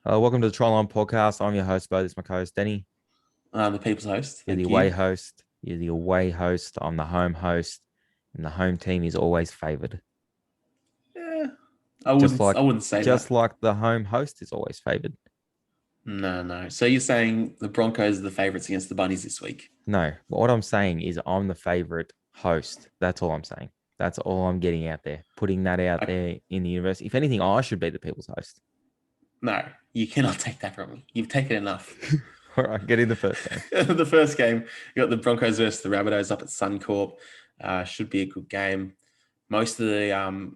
Welcome to the TryLine podcast. I'm your host, Bo. This is my co-host, Denny. The people's host. You're the Thank away you. host. You're the away host. I'm the home host, and the home team is always favored. Yeah, I Just wouldn't. like, I wouldn't say just that. like the home host is always favored. No, no. So you're saying the Broncos are the favourites against the Bunnies this week? No, what I'm saying is I'm the favorite host. That's all I'm saying. That's all I'm getting out there, putting that out I, there in the universe. If anything, I should be the people's host. no, you cannot take that from me. You've taken enough. All right, get in the first game. The first game, you got the Broncos versus the Rabbitohs up at Suncorp. Should be a good game. Most of the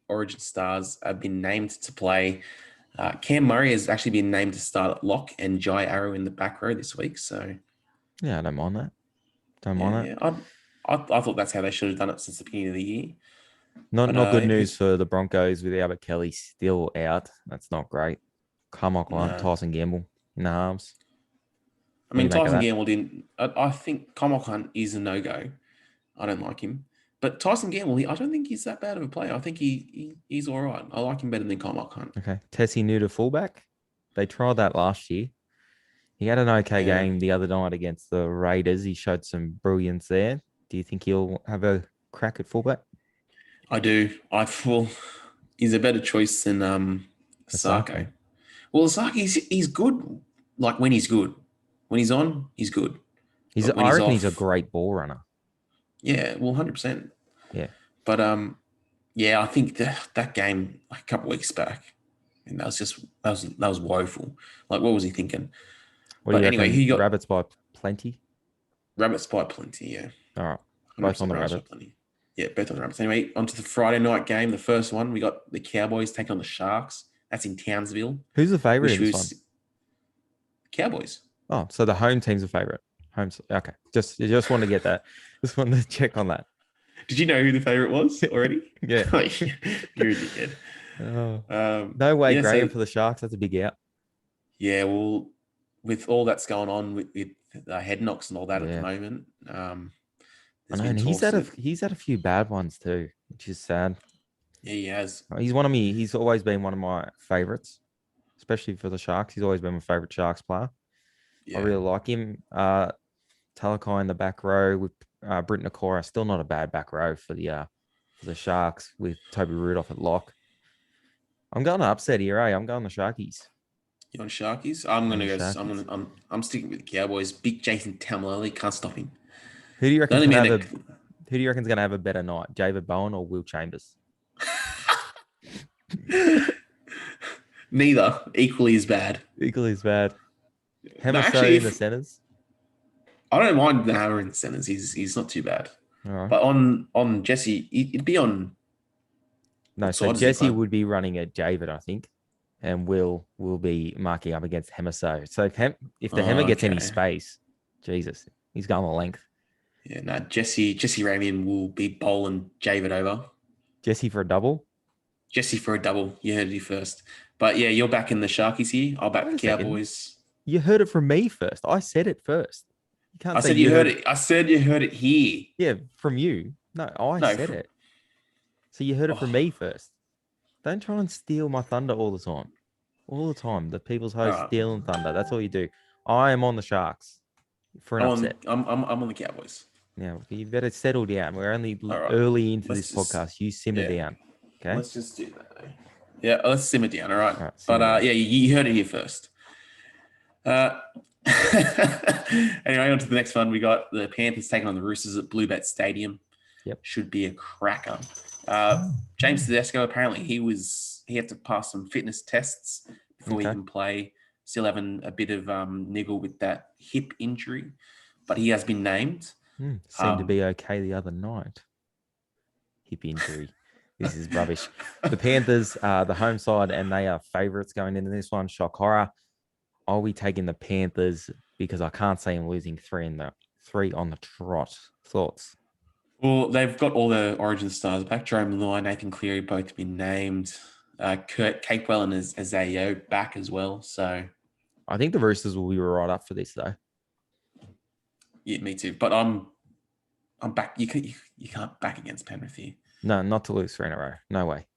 Origin stars have been named to play. Cam Murray has actually been named to start at lock and Jai Arrow in the back row this week. So Yeah, I don't mind that. Don't yeah, mind that. yeah. I thought that's how they should have done it since the beginning of the year. Not But not good news who's for the Broncos with Albert Kelly still out. That's not great. Carmichael, no? Tyson Gamble in the arms. I What do mean, you make of Tyson that? Gamble didn't. I think Comic Hunt is a no go. I don't like him. But Tyson Gamble, I don't think he's that bad of a player. I think he's all right. I like him better than Comic Hunt. Okay. Tessie new to fullback. They tried that last year. He had an okay Yeah, game the other night against the Raiders. He showed some brilliance there. Do you think he'll have a crack at fullback? I do. I feel he's a better choice than Sarko. Asako. Well, Sarko, he's good. Like when he's good, when he's on, he's good. But when I he's reckon he's a off, great ball runner. yeah, well, 100%. Yeah. But yeah, I think that game like a couple of weeks back, and that was woeful. Like, what was he thinking? What do But you anyway, reckon? he got Rabbits by plenty. rabbits by plenty. Yeah, All right. Both on 100% the rabbits by rabbits. plenty. Yeah, both on the rabbits. Anyway, onto the Friday night game. The first one, we got the Cowboys taking on the Sharks. That's in Townsville, Who's the favorite which in this one? was Cowboys. Oh, so the home team's a favorite. Home's okay. Just want to get that. Just wanted to check on that. Did you know who the favorite was already? Yeah. You're a dickhead. Oh, no way, Yeah, Graham so for the Sharks. That's a big out. yeah, well, with all that's going on with head knocks and all that at the Yeah, moment, I there's know, been and talks that he's had a few bad ones too, which is sad. yeah, he has. He's one of me. He's always been one of my favorites, especially for the Sharks. He's always been my favorite Sharks player. I Yeah, really like him. Talakai in the back row with Britton Nakora. Still not a bad back row for the Sharks with Toby Rudolph at lock. I'm going to upset here, eh? I'm going the Sharkies. you on Sharkies? I'm On gonna the go. Sharkies. I'm sticking with the Cowboys. Big Jason Tamaloli can't stop him. Who do you The reckon's only gonna man have a that Who do you reckon's gonna have a better night, David Bowen or Will Chambers? neither equally as bad. Equally as bad. No, Hemiso actually, in the if centers. I don't mind the hammer in the centers, he's not too bad. All right. But on Jesse, it'd be on No, what so side is it? Jesse would be running at David, I think, and Will be marking up against Hemiso. So if the Hemmer gets any Okay. space, Jesus, he's going the length. Yeah, no, Jesse Ramian will be bowling Javid over. Jesse for a double. Jesse for a double. You heard it here first. But yeah, you're back in the Sharkies here. I'll back Wait the a second. Cowboys. You heard it from me first. I said it first. You can't I say said you you heard heard. it. I said you heard it here. Yeah, from you. No, I No, said it. So you heard it from oh, me first. Don't try and steal my thunder all the time. All the time. The people's all host right. stealing thunder. That's all you do. I am on the Sharks for an I'm on. upset. I'm on the Cowboys. Now, you better settle down. We're only All right. early into Let's this just podcast. You simmer yeah. down. Okay. Let's just do that. Yeah, let's simmer down. All right. All right. But Simmer down. yeah, you heard it here first. Uh, anyway, on to the next one. We got the Panthers taking on the Roosters at Bluebet Stadium. Yep. Should be a cracker. James Tedesco, apparently he had to pass some fitness tests before he Okay. can play. Still having a bit of niggle with that hip injury, but he has been named. Seemed to be okay the other night. Hip injury. This is rubbish. The Panthers are the home side, and they are favourites going into this one. Shock horror. I'll be taking the Panthers because I can't see them losing three on the trot. Thoughts? Well, they've got all the Origin stars back. Jerome Malloy, Nathan Cleary both been named. Kurt Capewell and Azeo back as well. So I think the Roosters will be right up for this though. yeah, me too. But I'm back. You can't back against Penrith here. No, not to lose three in a row. No way.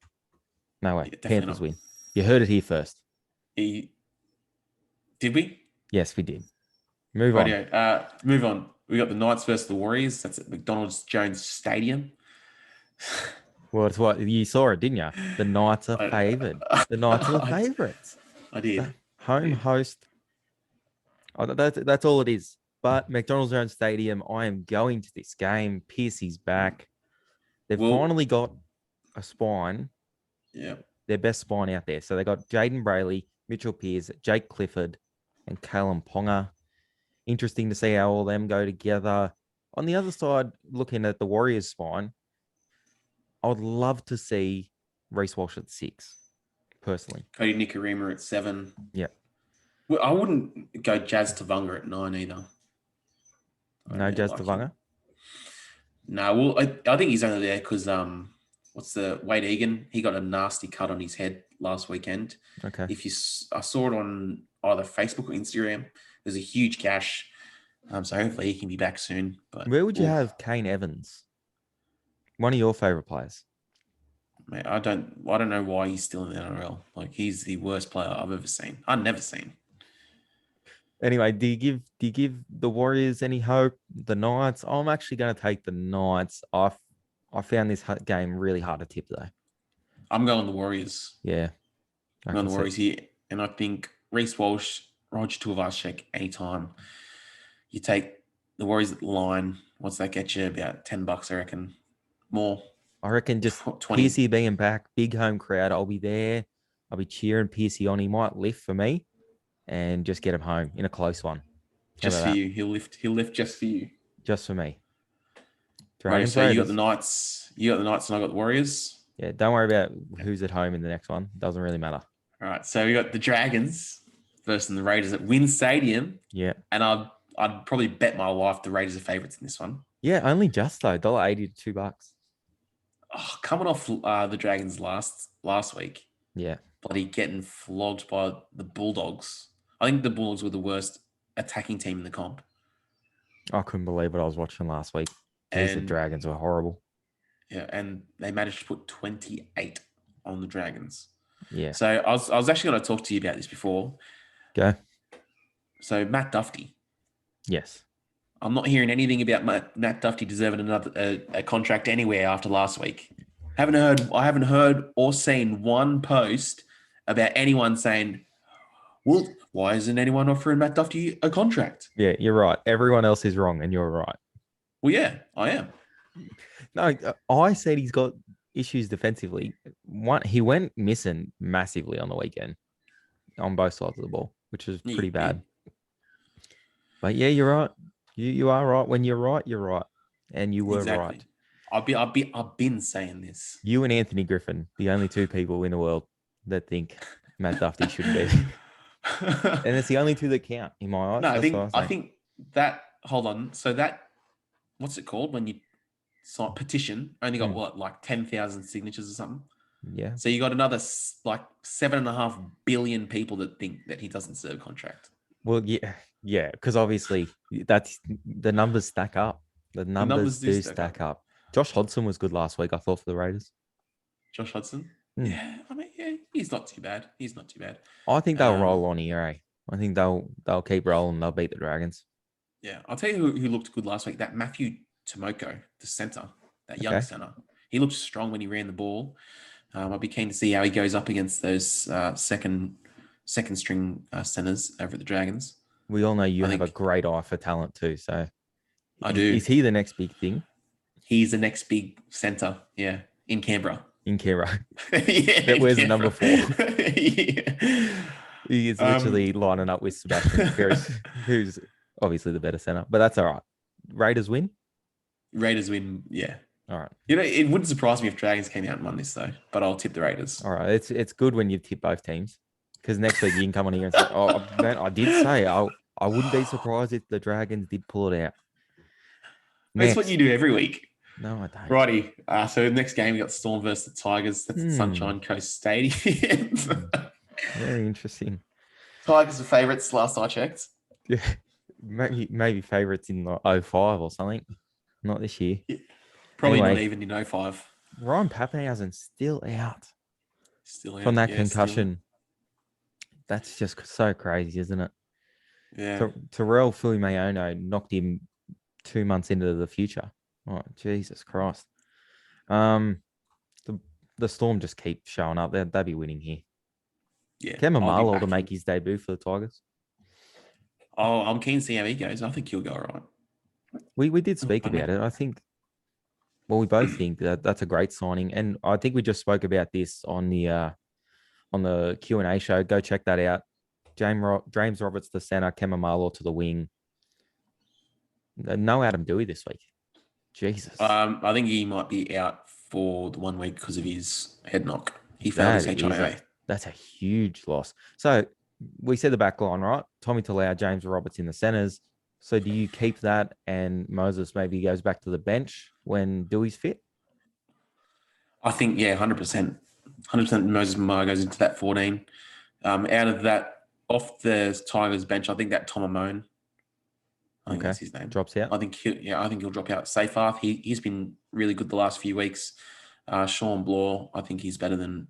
No way. Yeah, definitely Panthers not. win. You heard it here first. Did we? Yes, we did. Move on. Radio. Move on. We got the Knights versus the Warriors. That's at McDonald's Jones Stadium. Well, it's what you saw it, didn't you? The Knights are I, favoured. The Knights are the I, favourites. I did. Home host. Oh, that's all it is. But McDonald's Jones Stadium, I am going to this game. Piercy's back. They've finally got a spine. Yeah. Their best spine out there. So they got Jaden Brayley, Mitchell Pearce, Jake Clifford, and Kalen Ponga. Interesting to see how all them go together. On the other side, looking at the Warriors spine, I would love to see Reece Walsh at 6, personally. Cody Nikorima at 7. Yeah. Well, I wouldn't go Jazz Tavanga at 9 either. No Jazz Tavanga? No, well, I think he's only there because Wade Egan? He got a nasty cut on his head last weekend. Okay. I saw it on either Facebook or Instagram. There's a huge gash. So hopefully he can be back soon. But where would you have Kane Evans? One of your favorite players. Mate, I don't know why he's still in the NRL. Like, he's the worst player I've ever seen. I've never seen. Anyway, do you give the Warriors any hope? The Knights? I'm actually going to take the Knights. I found this game really hard to tip though. I'm going the Warriors. Yeah, I'm going the Warriors here, and I think Reece Walsh, Roger Tuivasa-Sheck anytime. You take the Warriors at the line. What's that get you? About $10, I reckon. More. I reckon just 20. Piercy being back, big home crowd. I'll be there. I'll be cheering Piercy on. He might lift for me, and just get him home in a close one. Just for you. He'll lift just for you. Just for me. Right, so you got the Knights. You got the Knights, and I got the Warriors. Yeah, don't worry about who's at home in the next one. Doesn't really matter. All right, so we got the Dragons versus the Raiders at Wynn Stadium. Yeah, and I'd probably bet my life the Raiders are favourites in this one. Yeah, only just though, $1.80 to $2. Oh, coming off the Dragons last week. Yeah, bloody getting flogged by the Bulldogs. I think the Bulldogs were the worst attacking team in the comp. I couldn't believe what I was watching last week. The Dragons were horrible. Yeah, and they managed to put 28 on the Dragons. Yeah. So I was actually going to talk to you about this before. Go. So Matt Duffy. Yes. I'm not hearing anything about Matt Duffy deserving another a contract anywhere after last week. I haven't heard or seen one post about anyone saying, well, why isn't anyone offering Matt Duffy a contract? Yeah, you're right. Everyone else is wrong and you're right. Well, yeah, I am. No, I said he's got issues defensively. He went missing massively on the weekend on both sides of the ball, which is pretty bad. But yeah, you're right. You are right. When you're right, you're right. And you were right. I've been saying this. You and Anthony Griffin, the only two people in the world that think Matt Duffy should be. And it's the only two that count in my eyes. No, I think that, hold on. So that, what's it called when you sign petition? Only got what, like 10,000 signatures or something? Yeah. So you got another like 7.5 billion people that think that he doesn't serve contract. Well, yeah, because obviously that's the numbers stack up. The numbers do stack up. Josh Hodgson was good last week, I thought, for the Raiders. Josh Hodgson? Yeah, I mean, yeah, he's not too bad. I think they'll roll on here, eh? I think they'll keep rolling. They'll beat the Dragons. Yeah, I'll tell you who looked good last week. That Matthew Tomoko, the centre, that young centre. He looked strong when he ran the ball. I'd be keen to see how he goes up against those second string centres over at the Dragons. We all know you have a great eye for talent too. So I do. Is he the next big thing? He's the next big centre, yeah, in Canberra. That wears the number 4. He is literally lining up with Sebastian Ferris, who's obviously the better centre. But that's all right. Raiders win? Yeah. All right. You know, it wouldn't surprise me if Dragons came out and won this, though. But I'll tip the Raiders. All right. It's good when you tip both teams. Because next week you can come on here and say, oh, man, I did say I wouldn't be surprised if the Dragons did pull it out. That's what you do every week. No, I don't. Righty. So next game, we got Storm versus the Tigers. That's at Sunshine Coast Stadium. Very interesting. Tigers are favourites last I checked. Yeah. Maybe favourites in like 05 or something. Not this year. Yeah. Probably not even in 05. Ryan Pappenhausen's still out. From that concussion. That's just so crazy, isn't it? Yeah. Terrell Fuimaono knocked him 2 months into the future. Oh, Jesus Christ. Um, the the Storm just keep showing up. They'll be winning here. Yeah. Kemba I'll be Marlowe to back. make his debut for the Tigers. Oh, I'm keen to see how he goes. I think he'll go all right. We did speak I know. about it. I think, well, we both think that that's a great signing, and I think we just spoke about this on the Q&A show. Go check that out. James Roberts the center, Kemba Marlowe to the wing. No Adam Dewey this week. Jesus. I think he might be out for the 1 week because of his head knock. He failed his That is HIA. that's a huge loss. So we said the back line, right? Tommy Talau, James Roberts in the centers. So do you keep that and Moses maybe goes back to the bench when Dewey's fit? I think, 100%. 100% Moses Mamar goes into that 14. Out of that, off the Tigers bench, I think that Tom Amone, I think that's his name. Drops out. I think he'll drop out. Seyfarth, he's been really good the last few weeks. Sean Bloor, I think he's better than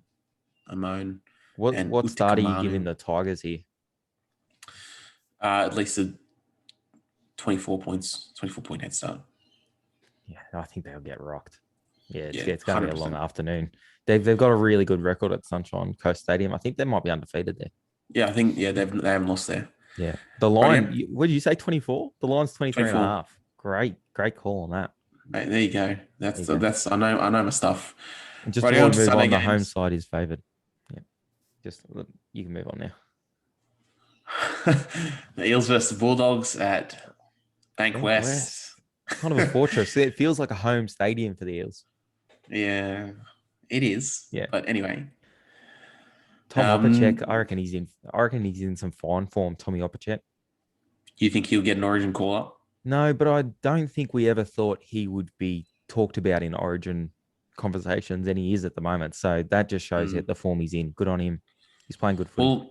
Amone. What start are you giving the Tigers here? At least a 24 point head start. Yeah, I think they'll get rocked. Yeah, Yeah, it's going to be a 100%. long afternoon. They've got a really good record at Sunshine Coast Stadium. I think they might be undefeated there. Yeah, I think they haven't lost there. Yeah. The line, what did you say, 24? The line's 23 and a 24. half. Great call on that. Mate, there you go. That's I know my stuff. And just Right, before on we to move on, Sunday the home games. side is favoured. Yeah. You can move on now. The Eels versus the Bulldogs at Bank West. Kind of a fortress. It feels like a home stadium for the Eels. Yeah, it is. Yeah. But anyway. Tom Opacek, I reckon he's in some fine form, Tommy Opacek. You think he'll get an Origin call up? No, but I don't think we ever thought he would be talked about in Origin conversations, and he is at the moment. So that just shows that the form he's in. Good on him. He's playing good footy. Well,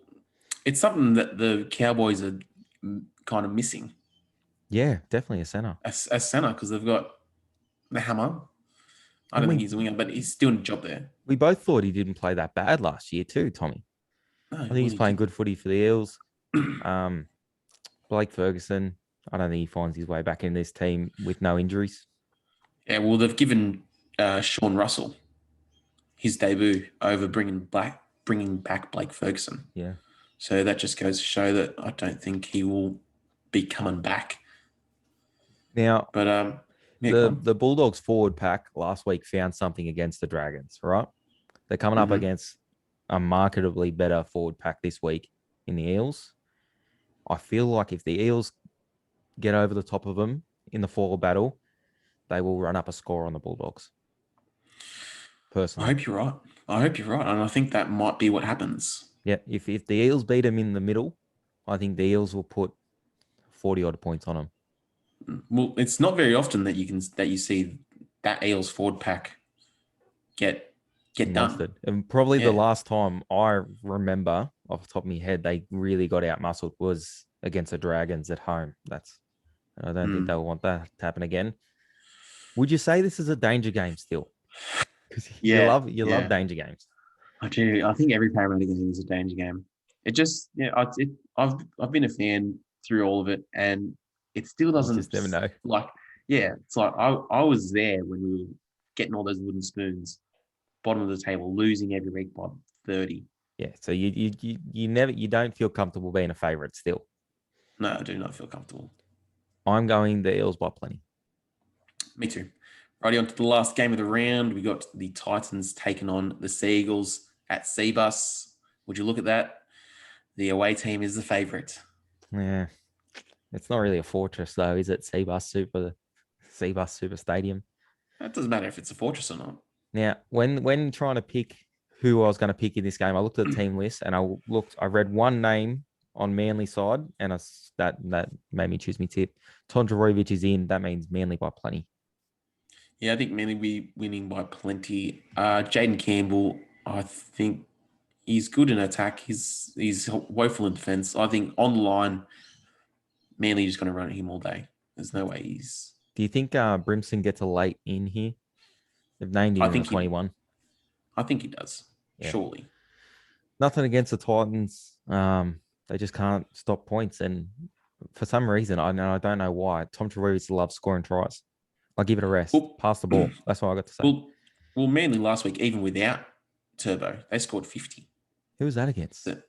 it's something that the Cowboys are kind of missing. Yeah, definitely a centre. A centre, because they've got the Hammer. I don't think he's a winger, but he's doing a job there. We both thought he didn't play that bad last year too, Tommy. No, I think he's playing good footy for the Eels. Blake Ferguson, I don't think he finds his way back in this team with no injuries. Yeah, well, they've given Sean Russell his debut over bringing back Blake Ferguson. Yeah. So that just goes to show that I don't think he will be coming back. Now, but the Bulldogs forward pack last week found something against the Dragons, right? They're coming up against a markedly better forward pack this week in the Eels. I feel like if the Eels get over the top of them in the forward battle, they will run up a score on the Bulldogs. Personally. I hope you're right. And I think that might be what happens. Yeah, if the Eels beat them in the middle, I think the Eels will put 40-odd points on them. Well, it's not very often that you see that Eels forward pack get done. And probably the last time I remember off the top of my head they really got out muscled was against the Dragons at home. I don't think they'll want that to happen again. Would you say this is a danger game still? Because you love danger games. I do. I think every Parramatta game is a danger game. It just, I've been a fan through all of it, and it still doesn't. You just never know. It's like I was there when we were getting all those wooden spoons, bottom of the table, losing every week by 30. Yeah, so you don't feel comfortable being a favourite still. No, I do not feel comfortable. I'm going the Eels by plenty. Me too. Righty, on to the last game of the round. We got the Titans taking on the Seagulls at Seabus. Would you look at that? The away team is the favourite. Yeah. It's not really a fortress, though, is it? Seabus Super Stadium. It doesn't matter if it's a fortress or not. Now, when trying to pick who I was going to pick in this game, I looked at the team list and I read one name on Manly side, and that made me choose me tip. Tondrorovic is in. That means Manly by plenty. Yeah, I think Manly will be winning by plenty. Jaden Campbell, I think he's good in attack. He's woeful in defence. I think on the line, Manly just going to run at him all day. There's no way he's... Do you think Brimson gets a late in here? They've named him in 21. I think he does, surely. nothing against the Titans. They just can't stop points, and for some reason, I don't know why. Tom Trbojevic loves scoring tries. I'll give it a rest. Well, Pass the ball. That's what I got to say. well, Manly last week, even without Turbo, they scored 50. Who was that against? The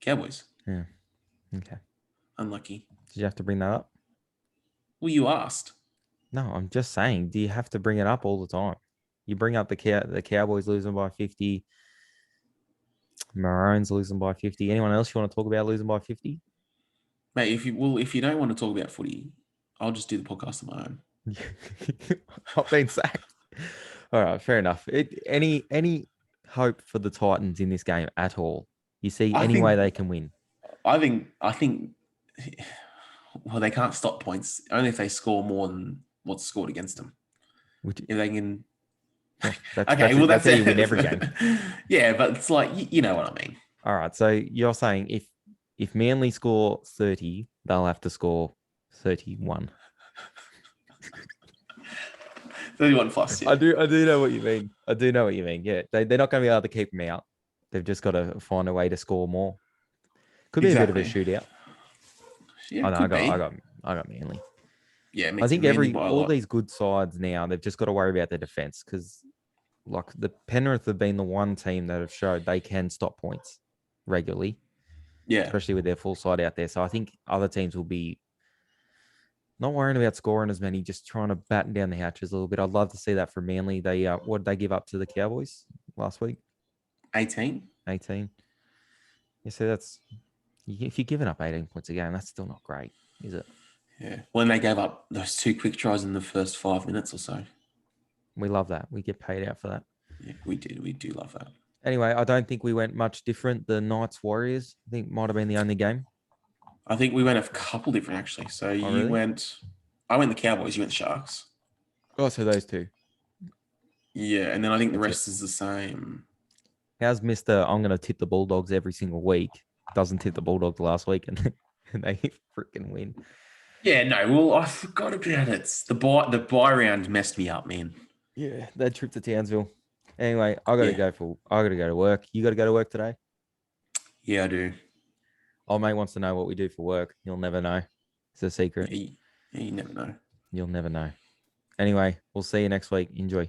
Cowboys. Yeah. Okay. Unlucky. Did you have to bring that up? Well, you asked. No, I'm just saying. Do you have to bring it up all the time? You bring up the Cowboys losing by 50. Maroons losing by 50. Anyone else you want to talk about losing by 50? Mate, if you don't want to talk about footy, I'll just do the podcast on my own. I've been sacked. All right, fair enough. Any hope for the Titans in this game at all? You see any way they can win? I think well, they can't stop points only if they score more than what's scored against them. If they can. That's how you win every game. Yeah, but it's like you know what I mean. All right, so you're saying if Manly score 30, they'll have to score 31. 31 plus. Yeah. I do know what you mean. I do know what you mean. Yeah, they're not going to be able to keep them out. They've just got to find a way to score more. Could be a bit of a shootout. Yeah, I got Manly. Yeah, I think all these good sides now, they've just got to worry about their defense because, like, the Penrith have been the one team that have showed they can stop points regularly. Yeah, especially with their full side out there. So I think other teams will be not worrying about scoring as many, just trying to batten down the hatches a little bit. I'd love to see that from Manly. They what did they give up to the Cowboys last week? 18. 18. Yeah, so that's if you're giving up 18 points a game, that's still not great, is it? Yeah. When they gave up those 2 quick tries in the first 5 minutes or so. We love that. We get paid out for that. Yeah, we do. We do love that. Anyway, I don't think we went much different. The Knights Warriors, I think, might have been the only game. I think we went a couple different actually. So I went the Cowboys, you went the Sharks. Oh, so those two. Yeah, and then I think the rest is the same. How's Mr. I'm going to tip the Bulldogs every single week? Doesn't tip the Bulldogs last week and they freaking win. Yeah, no, well, I forgot about it. The buy round messed me up, man. Yeah, that trip to Townsville. Anyway, I got to go to work. You got to go to work today? Yeah, I do. Old mate wants to know what we do for work. You'll never know. It's a secret. You never know. You'll never know. Anyway, we'll see you next week. Enjoy.